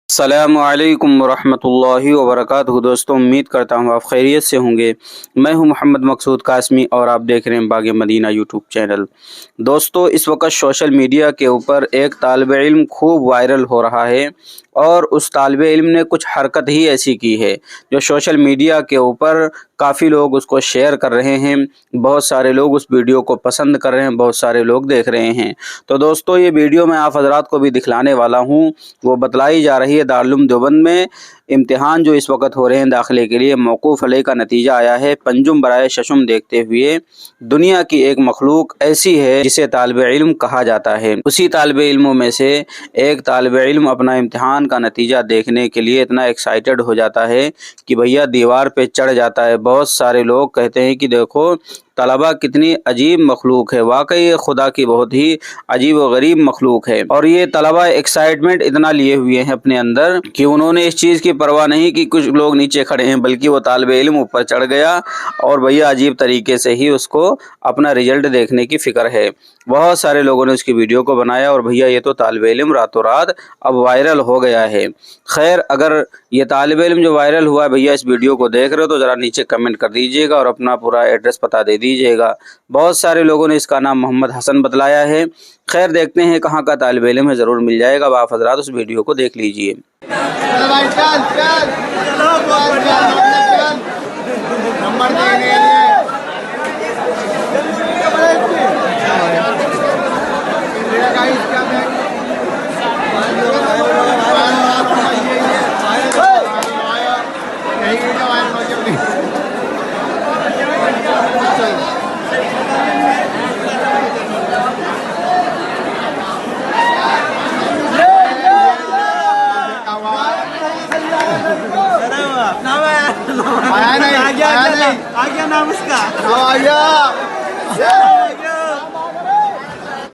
अस्सलामुअलैकुम वरहमतुल्लाहि वबरकातुहू। दोस्तों, उम्मीद करता हूँ आप खैरियत से होंगे। मैं हूँ मोहम्मद मकसूद कासमी और आप देख रहे हैं बाग़ मदीना यूट्यूब चैनल। दोस्तों, इस वक्त सोशल मीडिया के ऊपर एक तालिब इल्म खूब वायरल हो रहा है और उस तालिब इल्म ने कुछ हरकत ही ऐसी की है जो सोशल मीडिया के ऊपर काफ़ी लोग उसको शेयर कर रहे हैं। बहुत सारे लोग उस वीडियो को पसंद कर रहे हैं, बहुत सारे लोग देख रहे हैं। तो दोस्तों, ये वीडियो मैं आप हज़रात को भी दिखलाने वाला हूँ। वो बतलाई जा रही है दारुल उलूम देवबंद में इम्तिहान जो इस वक्त हो रहे हैं दाखिले के लिए मौकूफ़ अलैह का नतीजा आया है। पंजुम बराए शशुम देखते हुए दुनिया की एक मखलूक ऐसी है जिसे तालिब इल्म कहा जाता है। उसी तालिब इल्मों में से एक तालिब इल्म अपना इम्तिहान का नतीजा देखने के लिए इतना एक्साइटेड हो जाता है कि भैया दीवार पे चढ़ जाता है। बहुत सारे लोग कहते हैं कि देखो तलबा कितनी अजीब मखलूक है, वाकई ये खुदा की बहुत ही अजीब व गरीब मखलूक है। और ये तलबा एक्साइटमेंट इतना लिए हुए हैं अपने अंदर कि उन्होंने इस चीज़ की परवाह नहीं कि कुछ लोग नीचे खड़े हैं, बल्कि वो तालिब इल्म ऊपर चढ़ गया और भैया अजीब तरीके से ही उसको अपना रिजल्ट देखने की फ़िक्र है। बहुत सारे लोगों ने उसकी वीडियो को बनाया और भैया ये तो तालिब इल्म रातों रात अब वायरल हो गया है। खैर, अगर ये तालिब इल्म जो वायरल हुआ है भैया इस वीडियो को देख रहे हो तो ज़रा नीचे कमेंट कर दीजिएगा और अपना पूरा एड्रेस पता दे दीजिएगा। बहुत सारे लोगों ने इसका नाम मोहम्मद हसन बतलाया है। खैर, देखते हैं कहाँ का तालिब इल्म है, ज़रूर मिल जाएगा। अब आप हज़रात उस वीडियो को देख लीजिए। आ गया नाम उसका।